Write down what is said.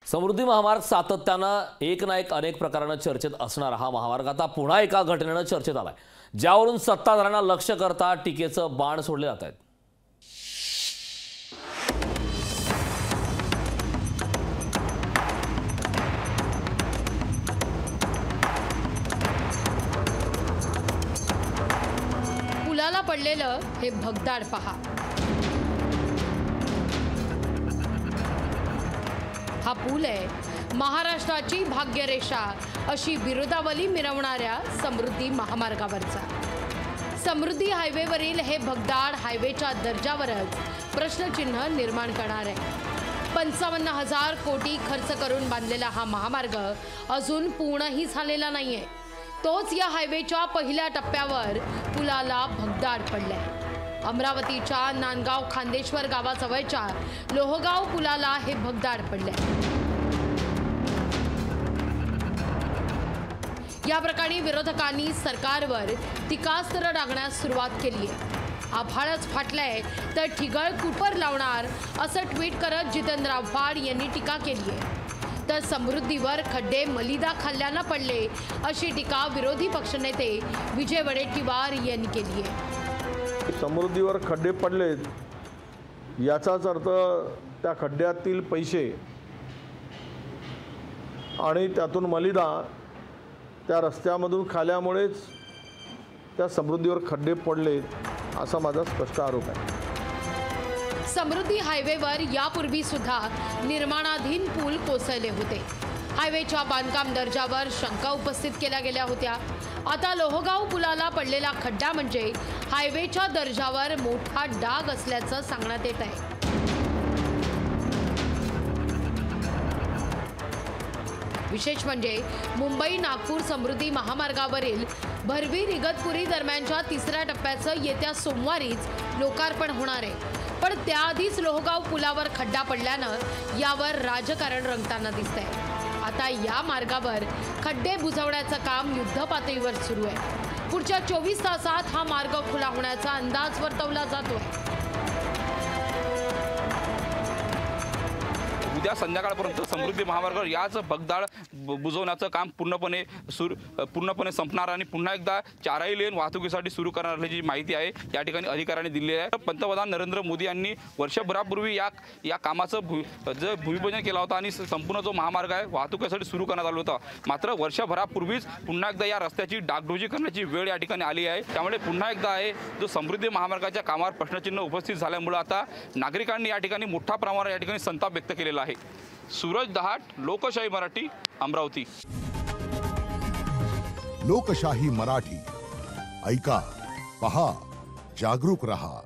समृद्धी महामार्ग सातत्यानं एक ना एक अनेक प्रकारानं चर्चेत असणारा हा महामार्ग आता पुन्हा एका घटनेनं चर्चेत आलाय, ज्यावरून सत्ताधाऱ्यांना लक्ष्य करता टीकेचं बाण सोडले जात आहेत। पुलाला पडलेलं हे भगदाड पहा। हा पूल आहे महाराष्ट्राची भाग्यरेषा अशी विरोधावली मिरवणाऱ्या समृद्धी महामार्गावरचा। समृद्धी हायवेवरील हे भगदाड हायवेच्या दर्जावरच प्रश्नचिन्ह निर्माण करणार आहे। 55,000 कोटी खर्च करून बांधलेला हा महामार्ग अजून पूर्णही झालेला नाहीये। तोच या हायवेच्या पहिल्या टप्प्यावर पुलाला भगदाड पडलाय। अमरावतीच्या नांदगाव खांदेश्वर गावाजवळच्या लोहगाव पुलाला हे भगदाड पडले। या प्रकरणी विरोधकांनी सरकारवर टीकास्त्र डागण्यास सुरुवात केली आहे। आभाळच फाटलंय तर ठिगळ कुपर लावणार असं ट्विट करत जितेंद्र आव्हाड यांनी टीका केली आहे। तर समृद्धीवर खड्डे मलिदा खाल्ल्यानं पडले अशी टीका विरोधी पक्षनेते विजय वडेट्टीवार यांनी केली आहे। समृद्धीवर खड्डे पडलेत याचाच अर्थ त्या खड्ड्यातील पैसे आणि त्यातून मलिदा त्या रस्त्यामधून खाल्यामुळेच त्या समृद्धीवर खड्डे पडलेत असा माझा स्पष्ट आरोप आहे। समृद्धी हायवेवर यापूर्वी सुद्धा निर्माणाधीन पूल कोसळले होते। हायवेच्या बांधकाम दर्जावर शंका उपस्थित केल्या गेल्या होत्या। आता लोहगाव पुलाला पडलेला खड्डा म्हणजे हायवेच्या दर्जावर मोठा डाग असल्याचं सांगण्यात येत आहे। विशेष म्हणजे मुंबई नागपूर समृद्धी महामार्गावरील भरवीर इगतपुरी दरम्यानच्या तिसऱ्या टप्प्याचं येत्या सोमवारीच लोकार्पण होणार आहे। पण त्याआधीच लोहगाव पुलावर खड्डा पडल्यानं यावर राजकारण रंगताना दिसतंय। आता या मार्गावर खड्डे बुजवण्याचं काम युद्धपातळीवर सुरू आहे। पुढच्या 24 तासात हा मार्ग खुला होण्याचा अंदाज वर्तवला जातोय। उद्या संध्याकाळपर्यंत समृद्धी महामार्गावर याच भगदाड बुजवण्याचं काम पूर्णपणे संपणार आणि पुन्हा एकदा चारही लेन वाहतुकीसाठी सुरू करणार असल्याची माहिती आहे या ठिकाणी अधिकाऱ्यांनी दिली आहे। पंतप्रधान नरेंद्र मोदी यांनी वर्षभरापूर्वी या कामाचं भूमिपूजन केलं होतं आणि संपूर्ण जो महामार्ग आहे वाहतुकीसाठी सुरू करण्यात आलं होतं। मात्र वर्षभरापूर्वीच पुन्हा एकदा या रस्त्याची डागडुजी करण्याची वेळ या ठिकाणी आली आहे। त्यामुळे पुन्हा एकदा आहे जो समृद्धी महामार्गाच्या कामावर प्रश्नचिन्ह उपस्थित झाल्यामुळे आता नागरिकांनी या ठिकाणी मोठ्या प्रमाणावर या ठिकाणी संताप व्यक्त केलेला आहे। सूरज दहाट, लोकशाही मराठी, अमरावती। लोकशाही मराठी ऐका, पहा, जागरूक रहा।